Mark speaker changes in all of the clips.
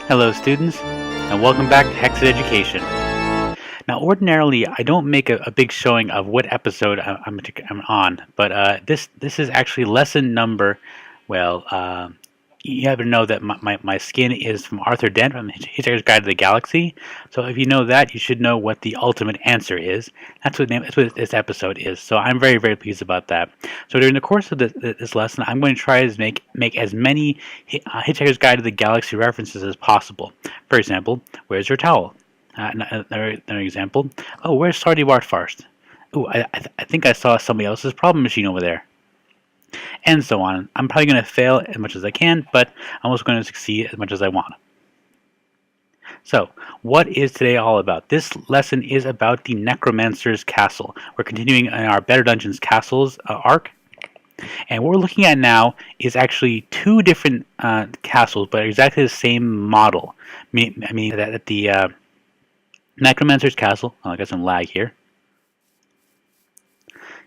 Speaker 1: Hello students, and welcome back to Hexxit Education. Now ordinarily I don't make a big showing of what episode I'm on, but this is actually lesson number, well, you have to know that my skin is from Arthur Dent from Hitchhiker's Guide to the Galaxy, so if you know that, you should know what the ultimate answer is. That's what this episode is, so I'm very, very pleased about that. So during the course of this lesson, I'm going to try to make as many Hitchhiker's Guide to the Galaxy references as possible. For example, where's your towel? Another example. Oh, where's Sardi Bartfarst? Oh, I think I saw somebody else's problem machine over there. And so on. I'm probably going to fail as much as I can, but I'm also going to succeed as much as I want. So, what is today all about? This lesson is about the Necromancer's Castle. We're continuing in our Better Dungeons Castles arc. And what we're looking at now is actually two different castles, but exactly the same model. I mean that the Necromancer's Castle. Oh, I got some lag here.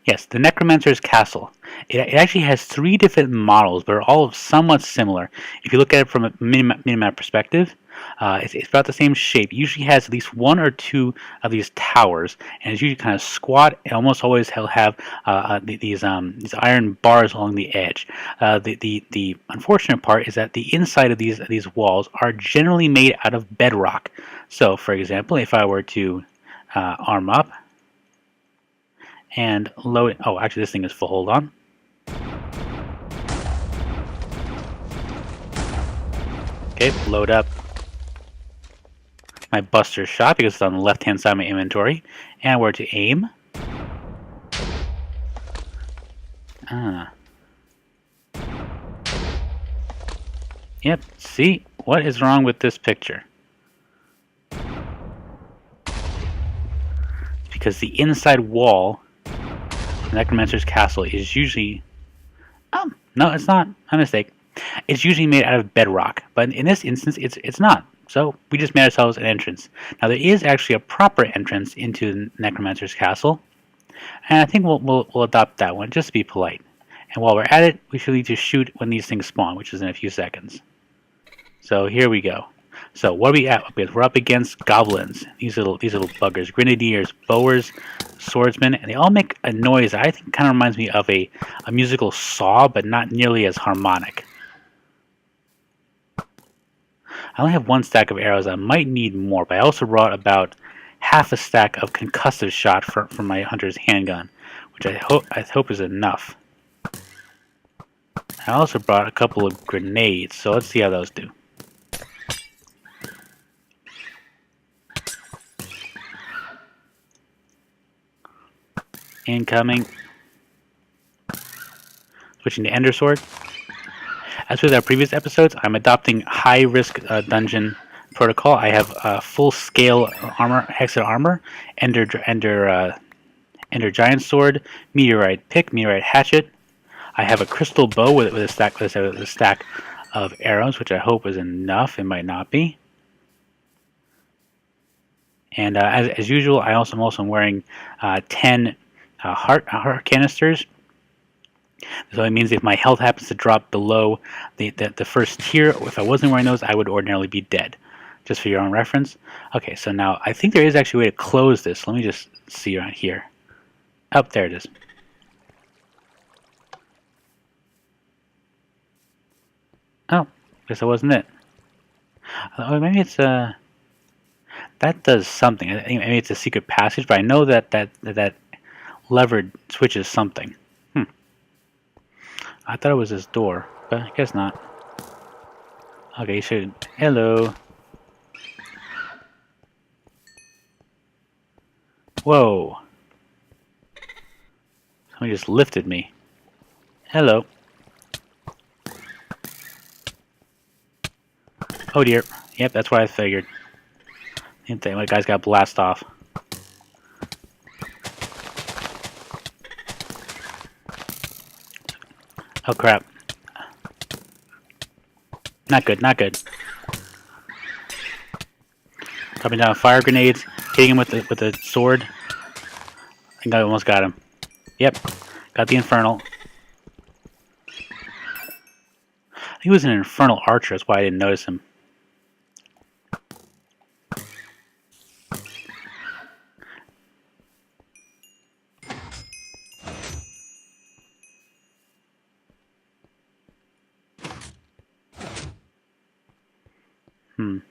Speaker 1: Yes, the Necromancer's Castle. It actually has three different models, but are all somewhat similar. If you look at it from a minimap perspective, it's about the same shape. It usually has at least one or two of these towers, and it's usually kind of squat, and almost always will have these iron bars along the edge. The unfortunate part is that the inside of these walls are generally made out of bedrock. So, for example, if I were to arm up, and load. Oh, actually, this thing is full. Hold on. Okay, load up my Buster Shot because it's on the left-hand side of my inventory, and we're to aim. Yep. See, what is wrong with this picture? It's because the inside wall. Necromancer's Castle is usually... Oh, no, it's not. My mistake. It's usually made out of bedrock, but in this instance, it's not. So we just made ourselves an entrance. Now there is actually a proper entrance into Necromancer's Castle, and I think we'll adopt that one just to be polite. And while we're at it, we should need to shoot when these things spawn, which is in a few seconds. So here we go. So what are we at? We're up against goblins. These little buggers, grenadiers, bowers, swordsmen, and they all make a noise that I think kind of reminds me of a musical saw, but not nearly as harmonic. I only have one stack of arrows. I might need more, but I also brought about half a stack of concussive shot from my hunter's handgun, which I hope is enough. I also brought a couple of grenades, so let's see how those do. Incoming. Switching to Ender Sword. As with our previous episodes, I'm adopting high-risk dungeon protocol. I have full-scale armor, Hexxit armor, Ender Giant Sword, Meteorite Pick, Meteorite Hatchet. I have a crystal bow with a stack of arrows, which I hope is enough. It might not be. And as usual, I'm also wearing 10 heart canisters. So it means if my health happens to drop below the first tier, if I wasn't wearing those, I would ordinarily be dead. Just for your own reference. Okay, so now I think there is actually a way to close this. Let me just see around here. Oh, there it is. Oh, guess that wasn't it. Oh, maybe it's that does something. I think maybe it's a secret passage, but I know that lever switches something. I thought it was this door, but I guess not. Okay, you should. Hello. Whoa. Somebody just lifted me. Hello. Oh dear. Yep, that's what I figured. I think the guy's got blast off. Oh crap. Not good, not good. Dropping down fire grenades, hitting him with the sword. I think I almost got him. Yep, got the infernal. He was an infernal archer, that's why I didn't notice him. Maybe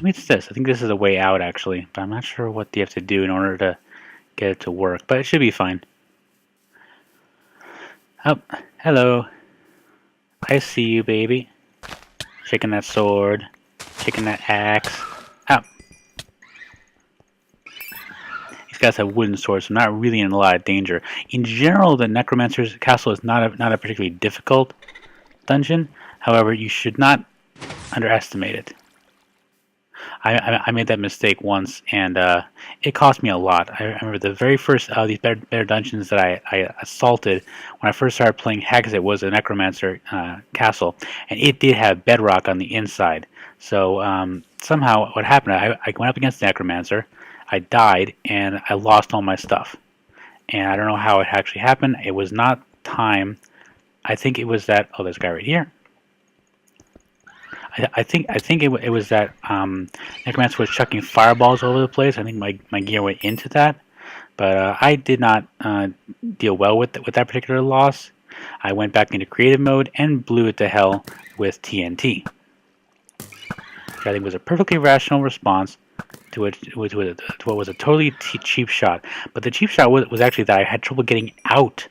Speaker 1: it's this. I think this is a way out, actually. But I'm not sure what you have to do in order to get it to work. But it should be fine. Oh, hello. I see you, baby. Shaking that sword. Shaking that axe. Oh. These guys have wooden swords, so I'm not really in a lot of danger. In general, the Necromancer's Castle is not a particularly difficult dungeon. However, you should not underestimate it. I made that mistake once, and it cost me a lot. I remember the very first of these better dungeons that I assaulted when I first started playing Hexxit was a Necromancer Castle, and it did have bedrock on the inside. So somehow what happened, I went up against the Necromancer, I died, and I lost all my stuff. And I don't know how it actually happened. It was not time. I think it was that... Oh, there's a guy right here. I think it was that Necromancer was chucking fireballs all over the place. I think my gear went into that, but I did not deal well with that particular loss. I went back into creative mode and blew it to hell with TNT, which I think was a perfectly rational response to what was a totally cheap shot. But the cheap shot was actually that I had trouble getting out.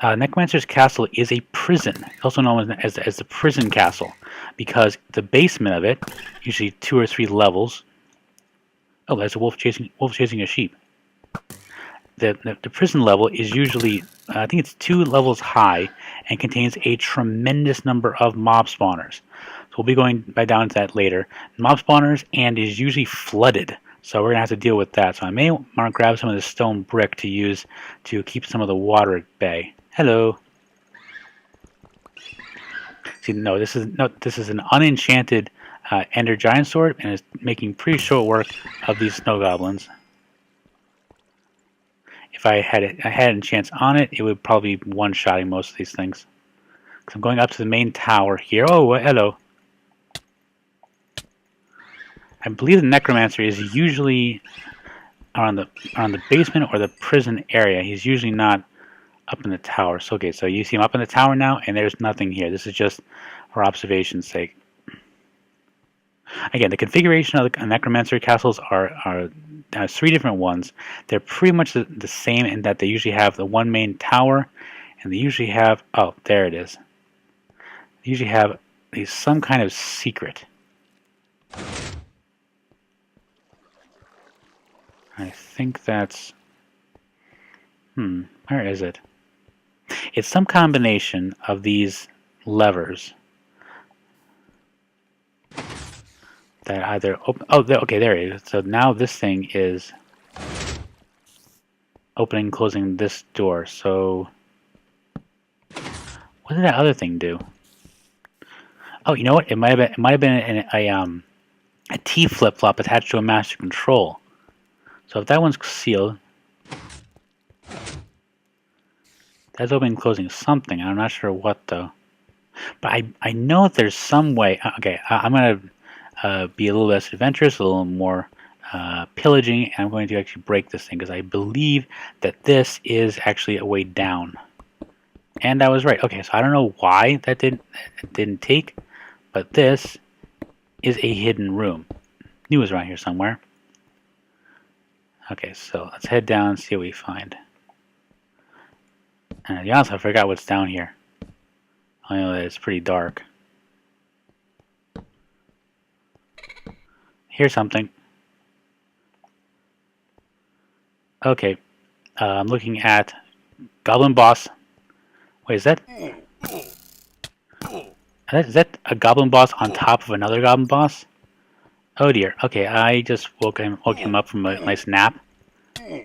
Speaker 1: Necromancer's Castle is a prison, also known as the prison castle, because the basement of it, usually 2 or 3 levels. Oh, there's a wolf chasing a sheep. The prison level is usually, I think it's 2 levels high, and contains a tremendous number of mob spawners. So we'll be going down to that later. Mob spawners, and is usually flooded. So we're going to have to deal with that. So I may want to grab some of the stone brick to use to keep some of the water at bay. Hello. See, no, this is an unenchanted Ender Giant Sword, and it's making pretty short work of these snow goblins. If I had a chance on it, it would probably be one-shotting most of these things. Because I'm going up to the main tower here. Oh, hello. I believe the Necromancer is usually around the basement or the prison area. He's usually not up in the tower. So okay, so you see him up in the tower now, and there's nothing here. This is just for observation's sake. Again, the configuration of the Necromancer castles are 3 different ones. They're pretty much the same in that they usually have the one main tower, and they usually have, oh, there it is. They usually have some kind of secret. I think that's... where is it? It's some combination of these levers that either open... Oh, okay, there it is. So now this thing is opening and closing this door. So what did that other thing do? Oh, you know what? It might have been a T flip-flop attached to a master control. So if that one's sealed, that's opening and closing something. I'm not sure what though. But I know that there's some way. Okay, I'm going to be a little less adventurous, a little more pillaging, and I'm going to actually break this thing because I believe that this is actually a way down. And I was right. Okay, so I don't know why that didn't take, but this is a hidden room. Knew it was around here somewhere. Okay, so let's head down and see what we find. And to be honest, I forgot what's down here. I know that it's pretty dark. Here's something. Okay, I'm looking at Goblin Boss. Wait, is that a Goblin Boss on top of another Goblin Boss? Oh dear. Okay, I just woke him up from a nice nap. He's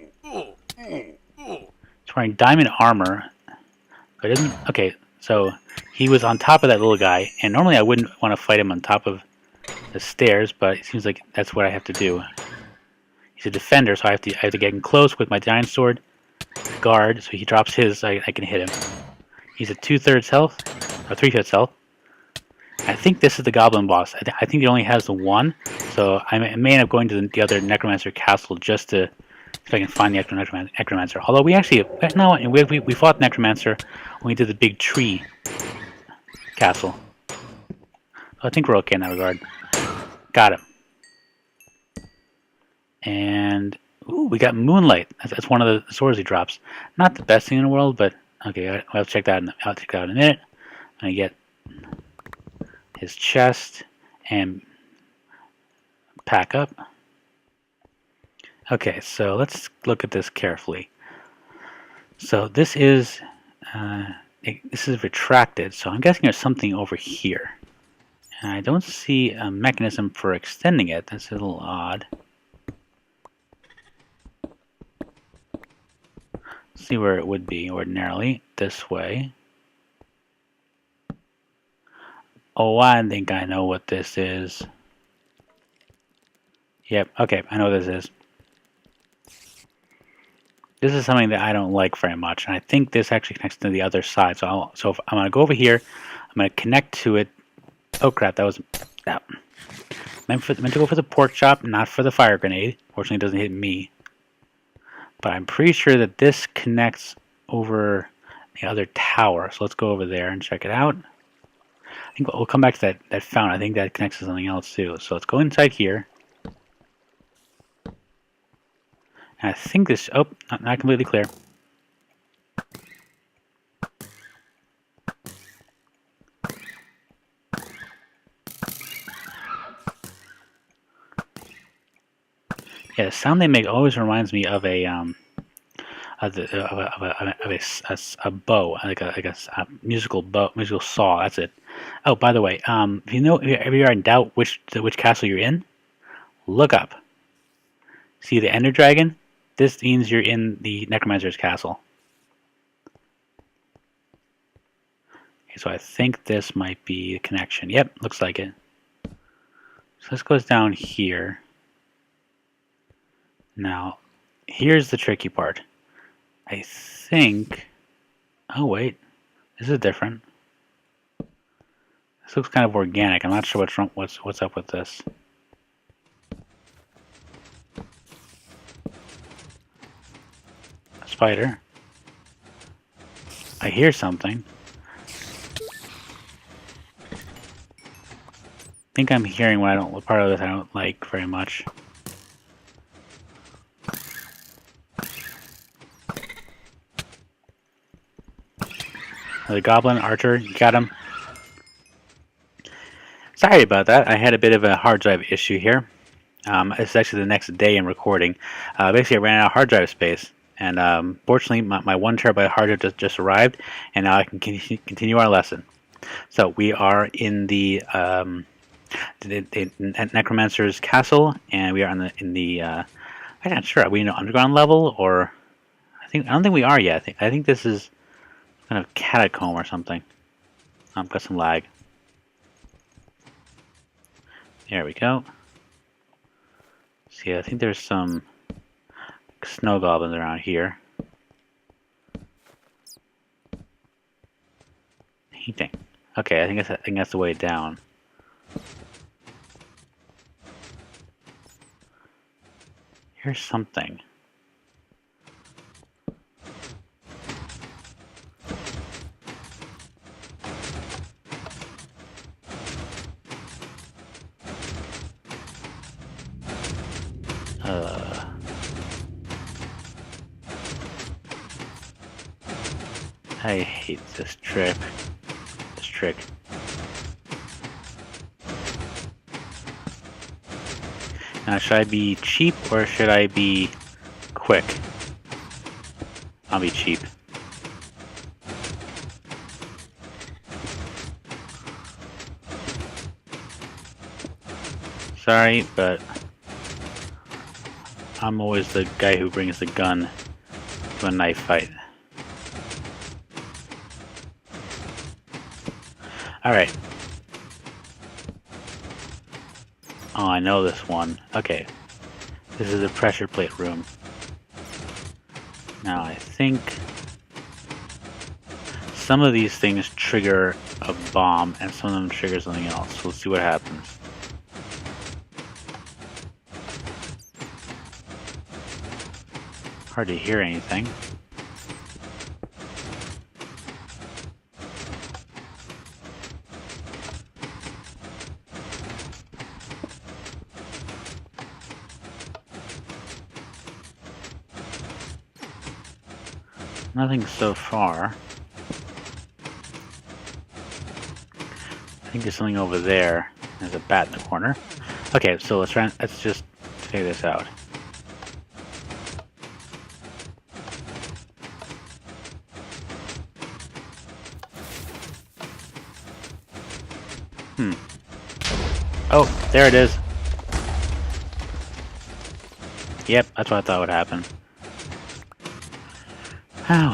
Speaker 1: wearing diamond armor, but isn't... Okay, so he was on top of that little guy, and normally I wouldn't want to fight him on top of the stairs, but it seems like that's what I have to do. He's a defender, so I have to get in close with my giant sword, guard, so he drops his, I can hit him. He's at 2/3 health, or 3/5 health. I think this is the Goblin Boss. I think he only has the one, so I may end up going to the other Necromancer Castle just to see if I can find the actual Necromancer. Although we actually, no, we fought Necromancer when we did the big tree castle. I think we're okay in that regard. Got him. And ooh, we got Moonlight. That's one of the swords he drops. Not the best thing in the world, but okay. I'll check that. I'll check that out in a minute. I'm gonna get his chest and pack up. Okay, so let's look at this carefully. So this is retracted. So I'm guessing there's something over here, and I don't see a mechanism for extending it. That's a little odd. See where it would be ordinarily. This way. Oh, I think I know what this is. Yep, okay, I know what this is. This is something that I don't like very much, and I think this actually connects to the other side. So if I'm going to go over here, I'm going to connect to it. Oh crap, that was meant to go for the pork chop, not for the fire grenade. Fortunately, it doesn't hit me. But I'm pretty sure that this connects over the other tower. So let's go over there and check it out. I think we'll come back to that fountain. I think that connects to something else too. So let's go inside here. And I think this... Oh, not completely clear. Yeah, the sound they make always reminds me of a bow, like a musical bow, musical saw. That's it. Oh, by the way, if you're in doubt which castle you're in, look up. See the Ender Dragon? This means you're in the Necromancer's Castle. Okay, so I think this might be the connection. Yep, looks like it. So this goes down here. Now, here's the tricky part. I think... Oh, wait. This is different. This looks kind of organic. I'm not sure what's up with this. A spider. I hear something. I think I'm hearing part of this I don't like very much. The goblin archer, got him. Sorry about that. I had a bit of a hard drive issue here. It's actually the next day in recording. Basically, I ran out of hard drive space, and fortunately, my 1 terabyte hard drive just arrived, and now I can continue our lesson. So we are in the Necromancer's Castle, and we are in the I'm not sure. Are we in an underground level, or I don't think we are yet. I think this is kind of catacomb or something. Got some lag. There we go. See, I think there's some snow goblins around here. Painting. Okay, I think that's the way down. Here's something. I hate this trick. Now, should I be cheap or should I be quick? I'll be cheap. Sorry, but I'm always the guy who brings the gun to a knife fight. Alright. Oh, I know this one. Okay. This is a pressure plate room. Now, I think some of these things trigger a bomb and some of them trigger something else. We'll see what happens. Hard to hear anything. Nothing so far. I think there's something over there. There's a bat in the corner. Okay, so let's just figure this out. Oh, there it is. Yep, that's what I thought would happen. Oh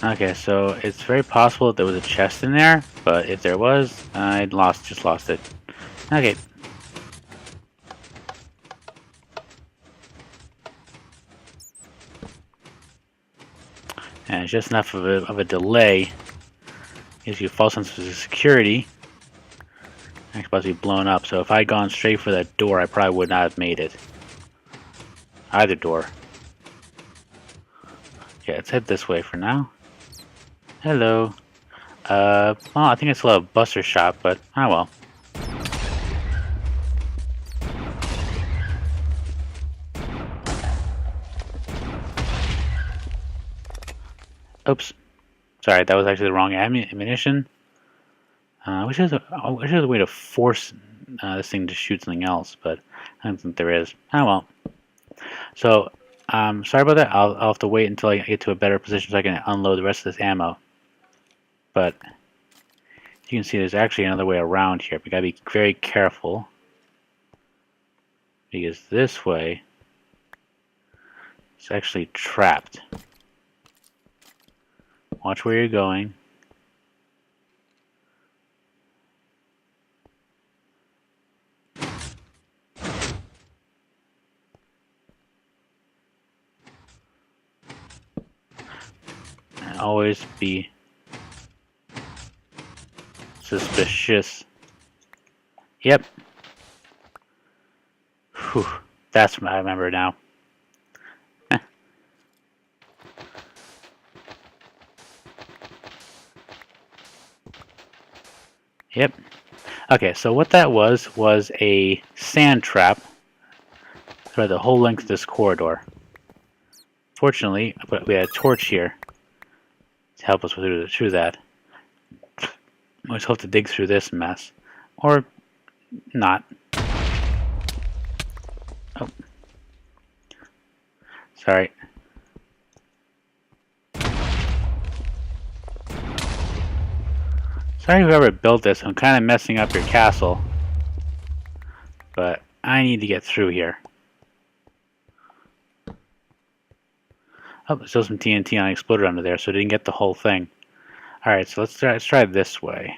Speaker 1: well. Okay, so it's very possible that there was a chest in there, but if there was, I just lost it. Okay. And it's just enough of a delay. Gives you a false sense of security. I'm supposed to be blown up, so if I had gone straight for that door, I probably would not have made it. Either door. Yeah, let's head this way for now. Hello. Well, I think it's a little buster shop, but oh well. Oops. Sorry, that was actually the wrong ammunition. I wish there was a way to force this thing to shoot something else, but I don't think there is. Oh well. So, sorry about that. I'll have to wait until I get to a better position so I can unload the rest of this ammo. But you can see there's actually another way around here. We gotta be very careful, because this way it's actually trapped. Watch where you're going. And always be suspicious. Yep. Whew. That's what I remember now. Yep. Okay, so what that was a sand trap throughout the whole length of this corridor. Fortunately, we had a torch here to help us through that. We always hope to dig through this mess. Or not. Oh. Sorry. Sorry whoever built this. I'm kind of messing up your castle. But I need to get through here. Oh, there's still some TNT on exploded under there, so it didn't get the whole thing. Alright, so let's try this way.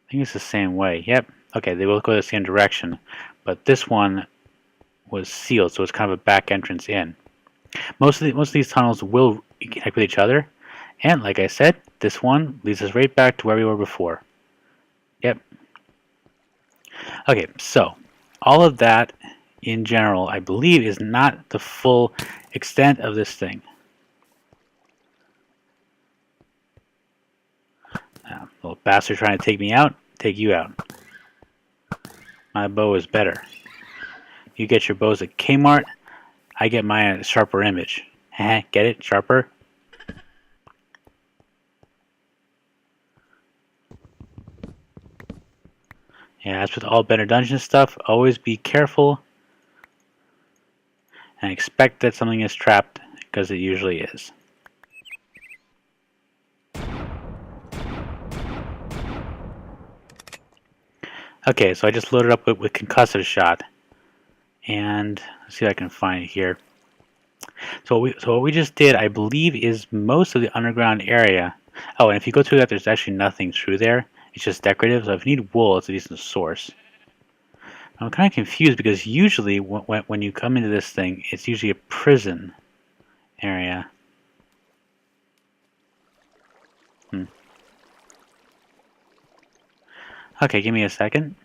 Speaker 1: I think it's the same way. Yep. Okay, they both go the same direction. But this one was sealed, so it's kind of a back entrance in. Most of these tunnels will connect with each other. And like I said, this one leads us right back to where we were before. Yep. Okay, so all of that in general, I believe, is not the full extent of this thing. Little bastard trying to take me out, take you out. My bow is better. You get your bows at Kmart, I get mine at a Sharper Image. Get it? Sharper? Yeah, as with all better dungeon stuff, always be careful and expect that something is trapped, because it usually is. Okay, so I just loaded up with concussive shot, and let's see if I can find it here. So what we just did, I believe, is most of the underground area. Oh, and if you go through that, there's actually nothing through there. It's just decorative. So if you need wool, it's a decent source. I'm kind of confused because usually when you come into this thing, it's usually a prison area. Okay, give me a second.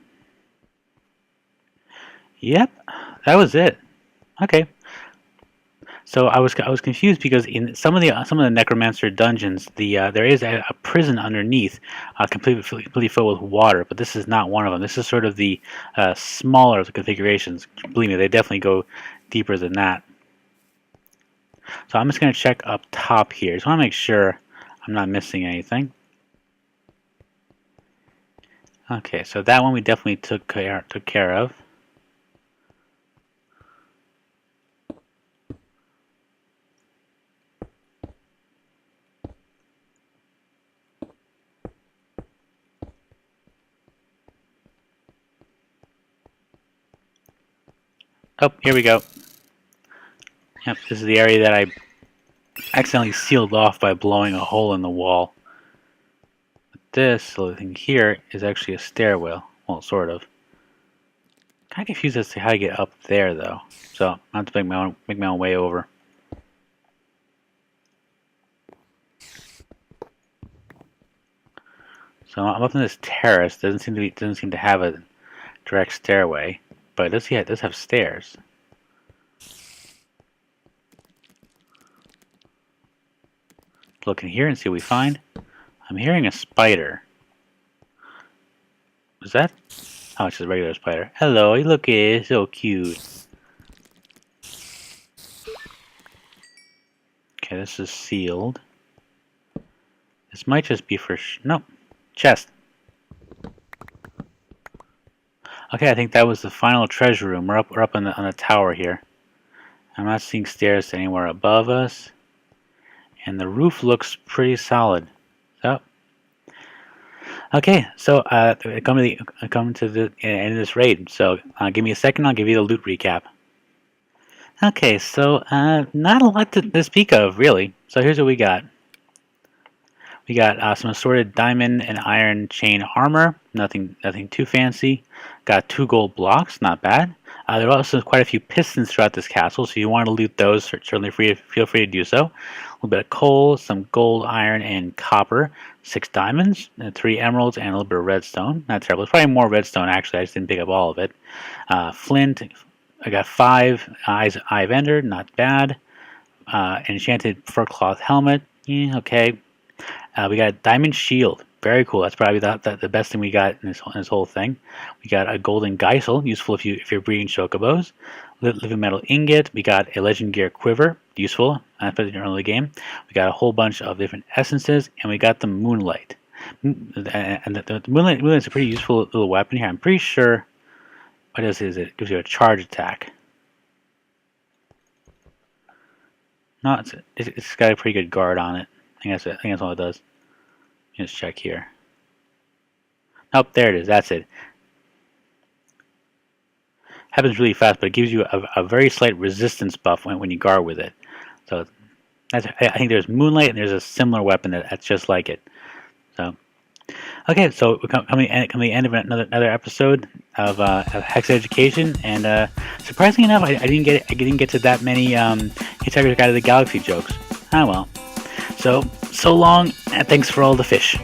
Speaker 1: Yep, that was it. Okay. So I was confused because in some of the Necromancer dungeons, there is a prison underneath, completely filled with water. But this is not one of them. This is sort of the smaller of the configurations. Believe me, they definitely go deeper than that. So I'm just going to check up top here. Just want to make sure I'm not missing anything. Okay, so that one we definitely took care of. Oh, here we go. Yep, this is the area that I accidentally sealed off by blowing a hole in the wall. This little thing here is actually a stairwell. Well, sort of. Kind of confused as to how to get up there, though. So I have to make my own way over. So I'm up in this terrace. Doesn't seem to have a direct stairway, but it does have stairs. Look in here and see what we find. I'm hearing a spider. Is that? Oh, it's just a regular spider. Hello, you look so cute. Okay, this is sealed. This might just be for nope. Chest. Okay, I think that was the final treasure room. We're up on the tower here. I'm not seeing stairs anywhere above us, and the roof looks pretty solid. So, okay, so come to the end of this raid. So, give me a second. I'll give you the loot recap. Okay, so not a lot to speak of, really. So here's what we got. We got some assorted diamond and iron chain armor. Nothing too fancy. Got 2 gold blocks, not bad. There are also quite a few pistons throughout this castle, so if you want to loot those, certainly feel free to do so. A little bit of coal, some gold, iron, and copper. 6 diamonds, 3 emeralds, and a little bit of redstone. Not terrible. It's probably more redstone, actually. I just didn't pick up all of it. Flint. I got 5 Eye of Ender, not bad. Enchanted fur cloth helmet. Yeah, okay. We got a diamond shield. Very cool. That's probably the best thing we got in this whole thing. We got a golden geisel, useful if you're breeding chocobos. Living metal ingot. We got a legend gear quiver, useful especially in the early game. We got a whole bunch of different essences, and we got the moonlight. And the moonlight is a pretty useful little weapon here. I'm pretty sure what it does is it gives you a charge attack. No, it's got a pretty good guard on it. I think that's all it does. Let's check here. Nope, there it is. That's it. Happens really fast, but it gives you a very slight resistance buff when you guard with it. So I think there's Moonlight, and there's a similar weapon that's just like it. So okay, so we're coming to the end of another episode of Hexxit Education, and surprisingly enough, I didn't get to that many Hitchhiker's Guide to the Galaxy jokes. Ah well. So long, and thanks for all the fish.